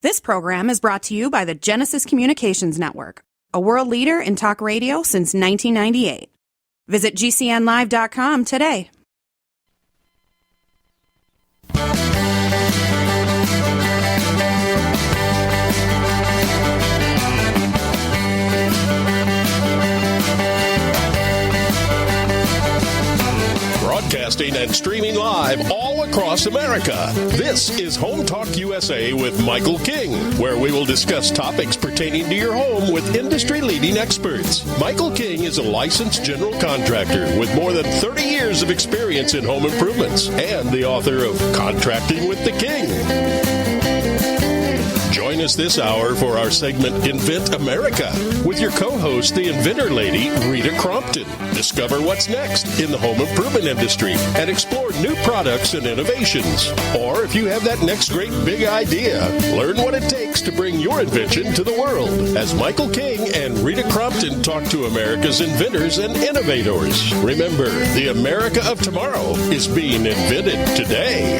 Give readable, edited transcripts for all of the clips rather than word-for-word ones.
This program is brought to you by the Genesis Communications Network, a world leader in talk radio since 1998. Visit GCNlive.com today. Broadcasting and streaming live all across America. This is Home Talk USA with Michael King, where we will discuss topics pertaining to your home with industry-leading experts. Michael King is a licensed general contractor with more than 30 years of experience in home improvements and the author of Contracting with the King. Join us this hour for our segment Invent America with your co-host, the inventor lady, Rita Crompton. Discover what's next in the home improvement industry and explore new products and innovations. Or if you have that next great big idea, learn what it takes to bring your invention to the world. As Michael King and Rita Crompton talk to America's inventors and innovators. Remember, the America of tomorrow is being invented today.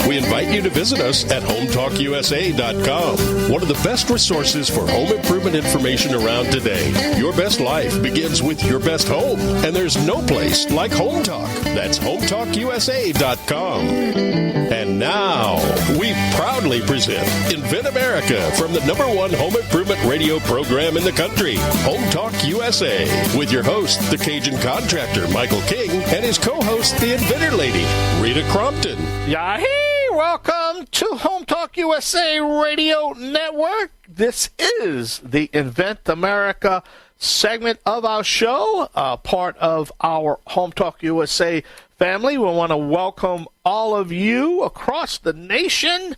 We invite you to visit us at HomeTalkUSA.com, one of the best resources for home improvement information around today. Your best life begins with your best home, and there's no place like Home Talk. That's HomeTalkUSA.com. And now, we proudly present Invent America from the #1 home improvement radio program in the country, Home Talk USA, with your host, the Cajun contractor, Michael King, and his co-host, the inventor lady, Rita Crompton. Yahoo! Welcome to Home Talk USA Radio Network. This is the Invent America segment of our show, part of our Home Talk USA family. We want to welcome all of you across the nation.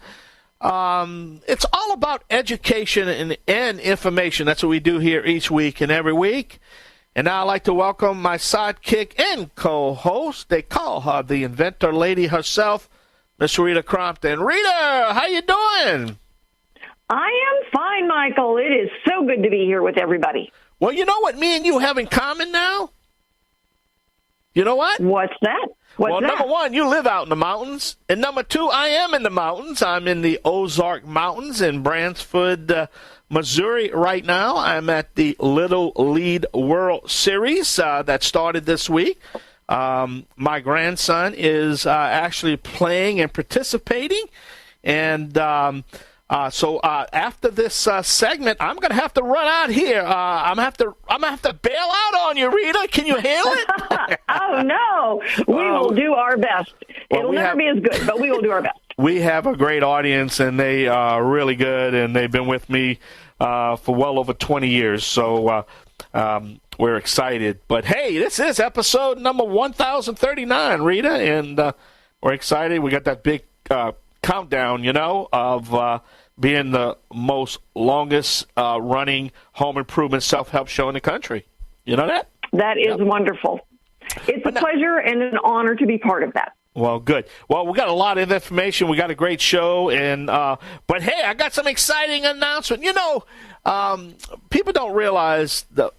It's all about education and information. That's what we do here each week and every week. And now I'd like to welcome my sidekick and co-host. They call her the inventor lady herself, Miss Rita Crompton. Rita, how you doing? I am fine, Michael. It is so good to be here with everybody. Well, you know what me and you have in common now? You know what? What's that? Number one, you live out in the mountains. And number two, I am in the mountains. I'm in the Ozark Mountains in Brantford, Missouri right now. I'm at the Little League World Series that started this week. My grandson is actually playing and participating, and so after this segment, I'm going to have to run out here. I'm gonna have to bail out on you, Rita. Can you handle it? Oh no, we will do our best. It'll never be as good, but we will do our best. We have a great audience, and they are really good, and they've been with me for well over 20 years. So. We're excited. But, hey, this is episode number 1039, Rita, and we're excited. We got that big countdown, of being the most longest running home improvement self-help show in the country. You know that? That is wonderful. It's a pleasure and an honor to be part of that. Well, good. Well, we got a lot of information. We got a great show, and but hey, I got some exciting announcement. People don't realize the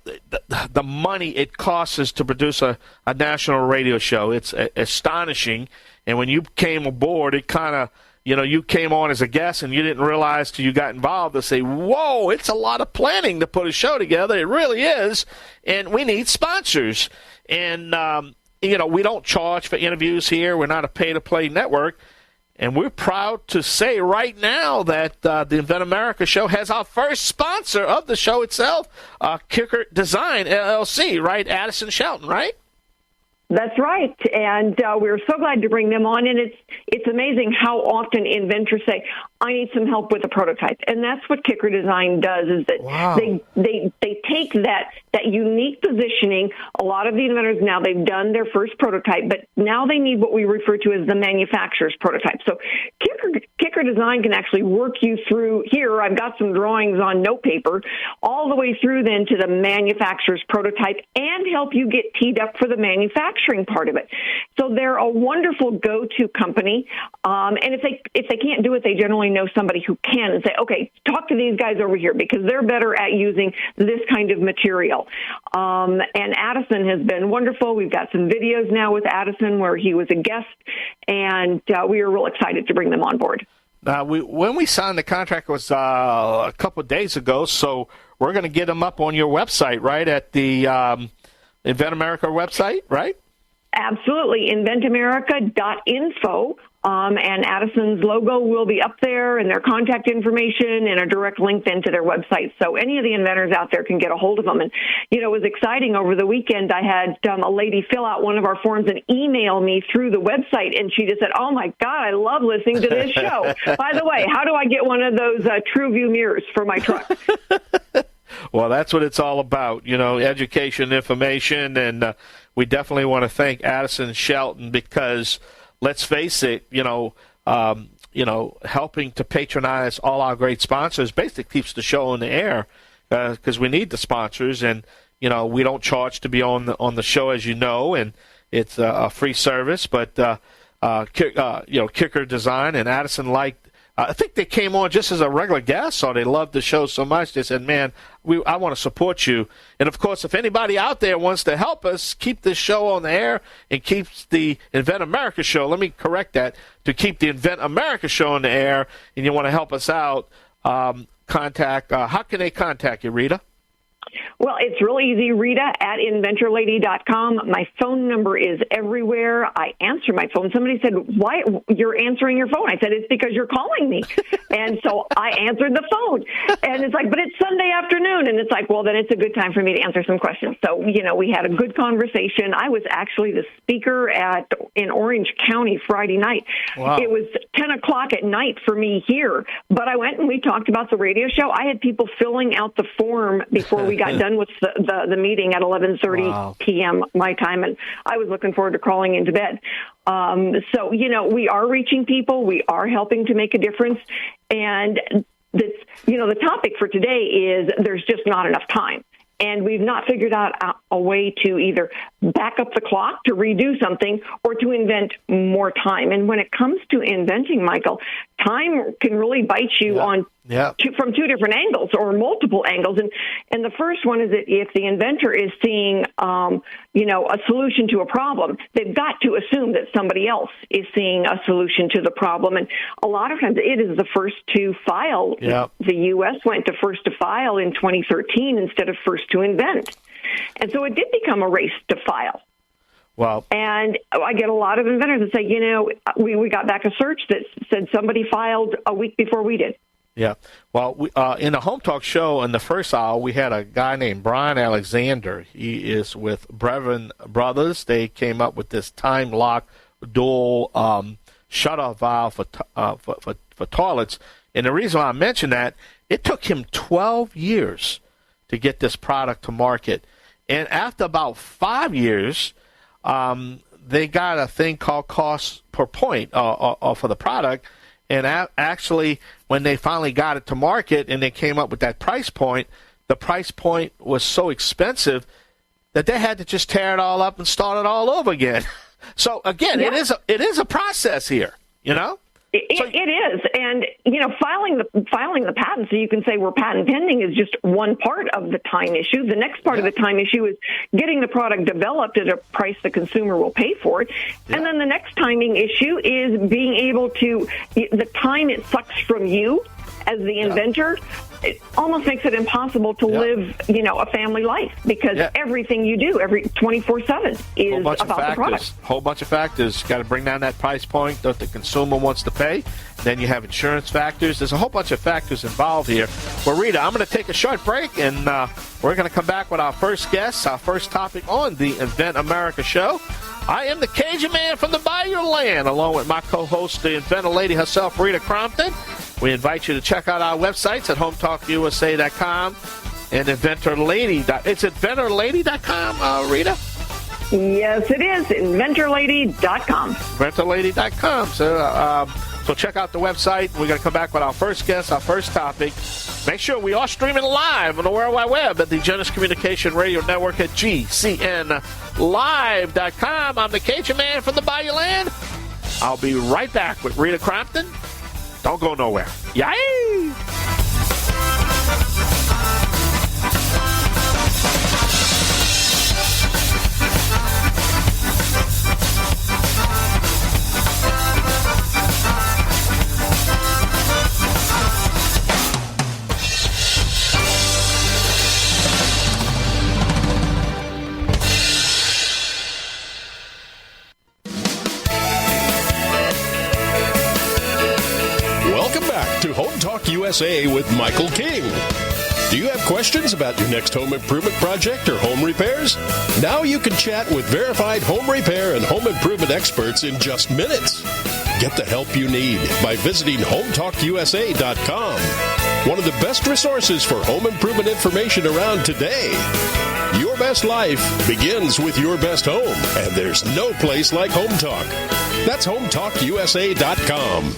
money it costs us to produce a national radio show. It's astonishing. And when you came aboard, it kind of, you came on as a guest, and you didn't realize till you got involved to say, whoa, it's a lot of planning to put a show together. It really is. And we need sponsors. And we don't charge for interviews here. We're not a pay-to-play network. And we're proud to say right now that the Invent America show has our first sponsor of the show itself, Kicker Design, LLC, right? Addison Shelton, right? That's right, and we're so glad to bring them on. And it's amazing how often inventors say, "I need some help with a prototype," and that's what Kicker Design does. Is that they take that unique positioning. A lot of the inventors now, they've done their first prototype, but now they need what we refer to as the manufacturer's prototype. So Kicker Design can actually work you through. Here, I've got some drawings on note paper, all the way through then to the manufacturer's prototype, and help you get teed up for the manufacturing part of it. So they're a wonderful go-to company. And if they can't do it, they generally know somebody who can, and say, okay, talk to these guys over here because they're better at using this kind of material. And Addison has been wonderful. We've got some videos now with Addison where he was a guest, and we are real excited to bring them on board. When we signed the contract was a couple of days ago, so we're going to get them up on your website, right, at the InventAmerica website, right? Absolutely, InventAmerica.info. And Addison's logo will be up there, and their contact information, and a direct link then to their website. So any of the inventors out there can get a hold of them. And, it was exciting. Over the weekend, I had a lady fill out one of our forms and email me through the website, and she just said, "Oh, my God, I love listening to this show. By the way, how do I get one of those TrueView mirrors for my truck?" Well, that's what it's all about, education, information, and we definitely want to thank Addison Shelton because, let's face it, helping to patronize all our great sponsors basically keeps the show on the air because we need the sponsors, and we don't charge to be on the show, as you know, and it's a free service. But Kicker Design and Addison liked. I think they came on just as a regular guest, so they loved the show so much. They said, "Man, I want to support you." And, of course, if anybody out there wants to help us keep this show on the air and keeps the Invent America show, let me correct that, to keep the Invent America show on the air, and you want to help us out, how can they contact you, Rita? Well, it's really easy, Rita at InventorLady.com. My phone number is everywhere. I answer my phone. Somebody said, "Why you're answering your phone?" I said, "It's because you're calling me." And so I answered the phone. And it's like, "But it's Sunday afternoon." And it's like, "Well, then it's a good time for me to answer some questions." So, we had a good conversation. I was actually the speaker in Orange County Friday night. Wow. It was 10 o'clock at night for me here. But I went and we talked about the radio show. I had people filling out the form before we got done with the meeting at 11:30 p.m. my time, and I was looking forward to crawling into bed. So, we are reaching people. We are helping to make a difference. And this, the topic for today is there's just not enough time. And we've not figured out a way to either back up the clock to redo something or to invent more time. And when it comes to inventing, Michael, time can really bite you from two different angles or multiple angles. And the first one is that if the inventor is seeing, a solution to a problem, they've got to assume that somebody else is seeing a solution to the problem. And a lot of times it is the first to file. Yep. The U.S. went to first to file in 2013 instead of first to invent. And so it did become a race to file. Wow. And I get a lot of inventors that say, we got back a search that said somebody filed a week before we did. Yeah. Well, in the Home Talk show in the first hour, we had a guy named Brian Alexander. He is with Brevin Brothers. They came up with this time lock dual shutoff valve for toilets. And the reason why I mention that, it took him 12 years to get this product to market. And after about 5 years, they got a thing called cost per point for the product. And actually, when they finally got it to market and they came up with that price point, the price point was so expensive that they had to just tear it all up and start it all over again. So, again, it is a process here, It is, and filing the patent so you can say we're patent pending is just one part of the time issue. The next part of the time issue is getting the product developed at a price the consumer will pay for it, and then the next timing issue is being able to the time it sucks from you as the inventor. It almost makes it impossible to live, a family life because everything you do, every 24/7 is about the product. Whole bunch of factors. Got to bring down that price point that the consumer wants to pay. Then you have insurance factors. There's a whole bunch of factors involved here. Well, Rita, I'm going to take a short break, and we're going to come back with our first guest, our first topic on the Invent America show. I am the Cajun man from the Bayou Land, along with my co-host, the Inventor Lady herself, Rita Crompton. We invite you to check out our websites at HomeTalkUSA.com and InventorLady. It's InventorLady.com, Rita? Yes, it is. InventorLady.com. InventorLady.com. So check out the website. We're going to come back with our first guest, our first topic. Make sure we are streaming live on the World Wide Web at the Genesis Communication Radio Network at GCNlive.com. I'm the Cajun man from the Bayou Land. I'll be right back with Rita Crompton. Don't go nowhere. Yay! Talk USA with Michael King. Do you have questions about your next home improvement project or home repairs? Now you can chat with verified home repair and home improvement experts in just minutes. Get the help you need by visiting HomeTalkUSA.com. One of the best resources for home improvement information around today. Your best life begins with your best home, and there's no place like Home Talk. That's HomeTalkUSA.com.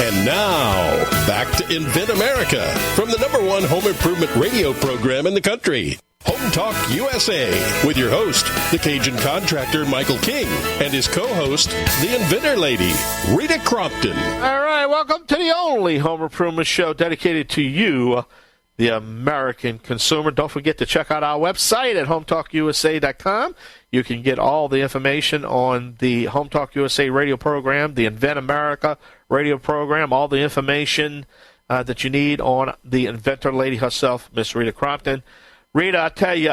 And now, back to InventAmerica from the #1 home improvement radio program in the country. Home Talk USA with your host, the Cajun contractor Michael King, and his co-host, the Inventor Lady, Rita Crompton. All right, welcome to the only home improvement show dedicated to you, the American consumer. Don't forget to check out our website at HomeTalkUSA.com. You can get all the information on the Home Talk USA radio program, the InventAmerica radio program, all the information that you need on the Inventor Lady herself, Miss Rita Crompton. Rita, I tell you,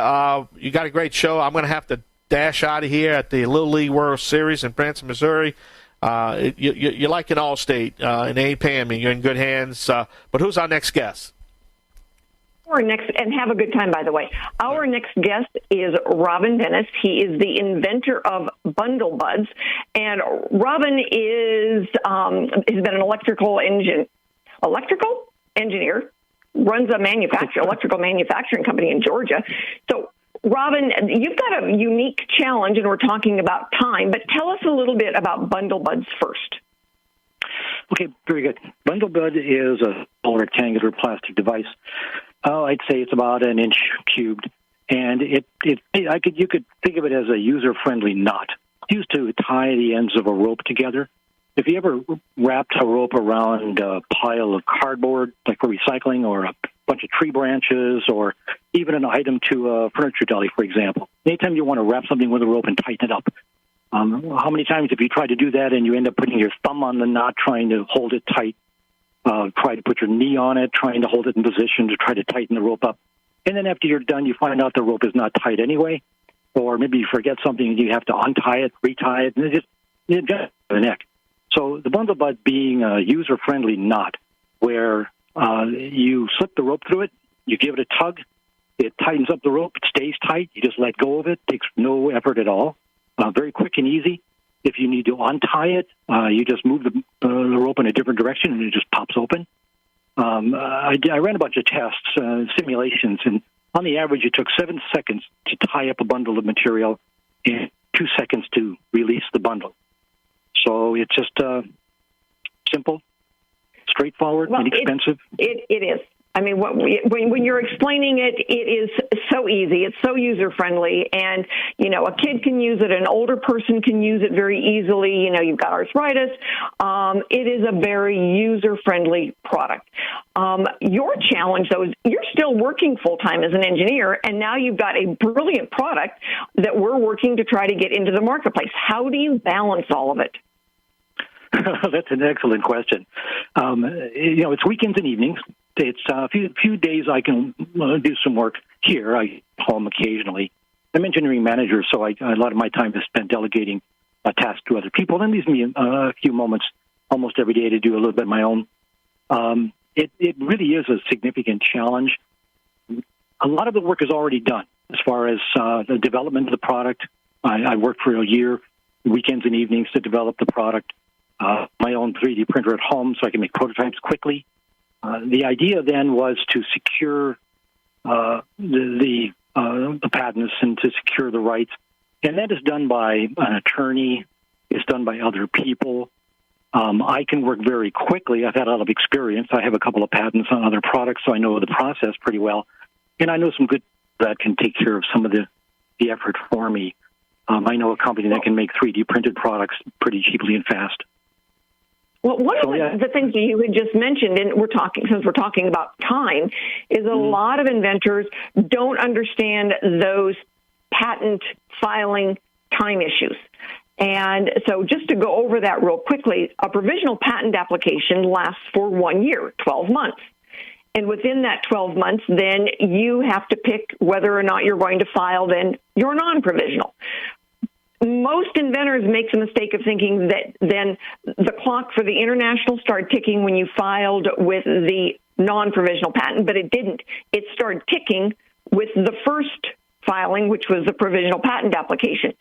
you got a great show. I'm going to have to dash out of here at the Little League World Series in Branson, Missouri. You're like an All-State, and they ain't paying me. You're in good hands. But who's our next guest? Our next, and have a good time, by the way. Our next guest is Robin Benas. He is the inventor of Bundle Buds, and Robin has been an electrical engineer, runs a electrical manufacturing company in Georgia. So, Robin, you've got a unique challenge, and we're talking about time. But tell us a little bit about Bundle Buds first. Okay, very good. Bundle Bud is a small rectangular plastic device. I'd say it's about an inch cubed, and you could think of it as a user-friendly knot used to tie the ends of a rope together. If you ever wrapped a rope around a pile of cardboard, like for recycling, or a bunch of tree branches, or even an item to a furniture deli, for example, anytime you want to wrap something with a rope and tighten it up, how many times have you tried to do that and you end up putting your thumb on the knot trying to hold it tight? Try to put your knee on it, trying to hold it in position to try to tighten the rope up. And then after you're done, you find out the rope is not tight anyway. Or maybe you forget something and you have to untie it, retie it, and it just the neck. So the Bundle Bud being a user-friendly knot where you slip the rope through it, you give it a tug, it tightens up the rope, it stays tight, you just let go of it, takes no effort at all, very quick and easy. If you need to untie it, you just move the rope in a different direction and it just pops open. I ran a bunch of tests, simulations, and on the average it took 7 seconds to tie up a bundle of material and 2 seconds to release the bundle. So it's just simple, straightforward, inexpensive. It is. I mean, when you're explaining it, it is so easy. It's so user-friendly. And, a kid can use it. An older person can use it very easily. You've got arthritis. It is a very user-friendly product. Your challenge, though, is you're still working full-time as an engineer, and now you've got a brilliant product that we're working to try to get into the marketplace. How do you balance all of it? That's an excellent question. It's weekends and evenings. It's a few days I can do some work here. I home occasionally. I'm engineering manager, so a lot of my time is spent delegating tasks to other people. That leaves me a few moments almost every day to do a little bit of my own. It really is a significant challenge. A lot of the work is already done as far as the development of the product. I worked for a year, weekends and evenings, to develop the product. My own 3D printer at home so I can make prototypes quickly. The idea then was to secure the patents and to secure the rights. And that is done by an attorney. It's done by other people. I can work very quickly. I've had a lot of experience. I have a couple of patents on other products, so I know the process pretty well. And I know some good that can take care of some of the effort for me. I know a company that can make 3D printed products pretty cheaply and fast. Well, one of the things that you had just mentioned, and since we're talking about time, is a lot of inventors don't understand those patent filing time issues. And so just to go over that real quickly, a provisional patent application lasts for 1 year, 12 months. And within that 12 months, then you have to pick whether or not you're going to file then your non-provisional. most inventors make the mistake of thinking that then the clock for the international started ticking when you filed with the non-provisional patent, but it didn't. It started ticking with the first filing, which was the provisional patent application.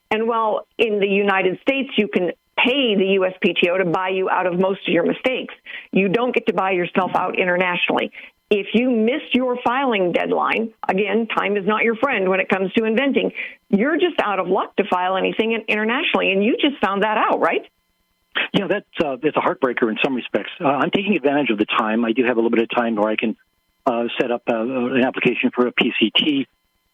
And while in the United States you can pay the USPTO to buy you out of most of your mistakes, you don't get to buy yourself out internationally. If you miss your filing deadline, again, time is not your friend when it comes to inventing, you're just out of luck to file anything internationally, and you just found that out, right? Yeah, it's a heartbreaker in some respects. I'm taking advantage of the time. I do have a little bit of time where I can set up an application for a PCT,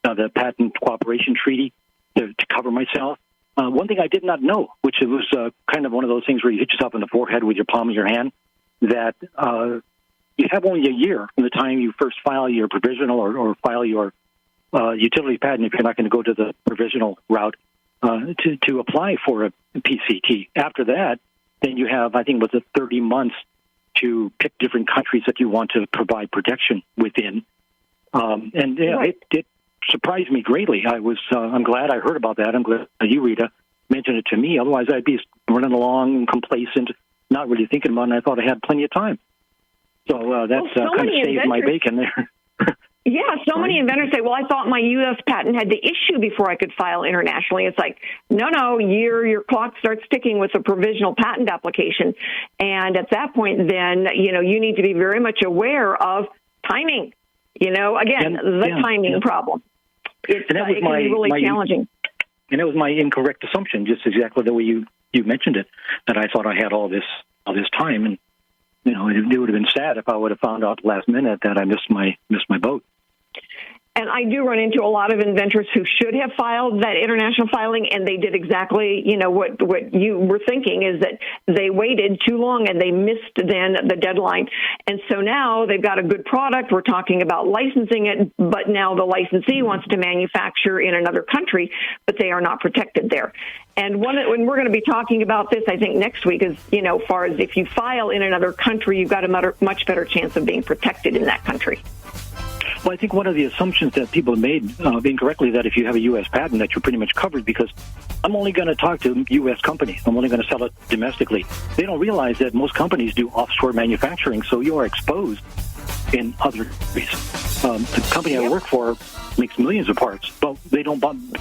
the Patent Cooperation Treaty, to cover myself. One thing I did not know, which it was kind of one of those things where you hit yourself in the forehead with your palm of your hand, that you have only a year from the time you first file your provisional or file your utility patent, if you're not going to go to the provisional route, to apply for a PCT. After that, then you have, I think, it was 30 months to pick different countries that you want to provide protection within. It surprised me greatly. I'm glad I heard about that. I'm glad you, Rita, mentioned it to me. Otherwise, I'd be running along complacent, not really thinking about it, and I thought I had plenty of time. So kind of saved my bacon there. Yeah, so many inventors say, well, I thought my U.S. patent had to issue before I could file internationally. It's like, no, your clock starts ticking with a provisional patent application. And at that point, then, you need to be very much aware of timing. Timing problem. It can be really challenging. And it was my incorrect assumption, just exactly the way you mentioned it, that I thought I had all this time. And, it would have been sad if I would have found out last minute that I missed my boat. And I do run into a lot of inventors who should have filed that international filing, and they did exactly, what you were thinking, is that they waited too long and they missed then the deadline. And so now they've got a good product. We're talking about licensing it, but now the licensee wants to manufacture in another country, but they are not protected there. And when we're going to be talking about this, I think next week, is, as far as if you file in another country, you've got a much better chance of being protected in that country. Well, I think one of the assumptions that people have made incorrectly, that if you have a U.S. patent, that you're pretty much covered, because I'm only going to talk to U.S. companies. I'm only going to sell it domestically. They don't realize that most companies do offshore manufacturing, so you are exposed in other countries. The company I work for makes millions of parts, but they don't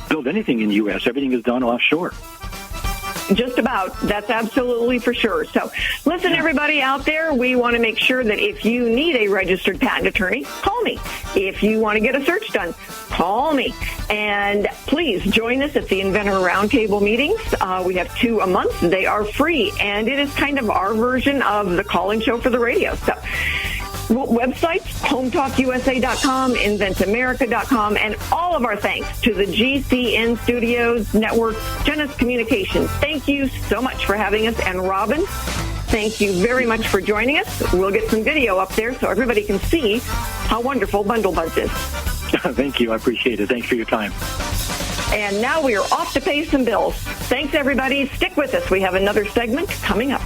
build anything in the U.S. Everything is done offshore. Just about. That's absolutely for sure. So listen, everybody out there, we want to make sure that if you need a registered patent attorney, call me. If you want to get a search done, call me. And please join us at the Inventor Roundtable meetings. We have 2 a month. They are free, and it is kind of our version of the call-in show for the radio. So websites, HomeTalkUSA.com, InventAmerica.com, and all of our thanks to the GCN Studios Network, Genesis Communications. Thank you so much for having us. And Robin, thank you very much for joining us. We'll get some video up there so everybody can see how wonderful Bundle Buds is. Thank you. I appreciate it. Thanks for your time. And now we are off to pay some bills. Thanks, everybody. Stick with us. We have another segment coming up.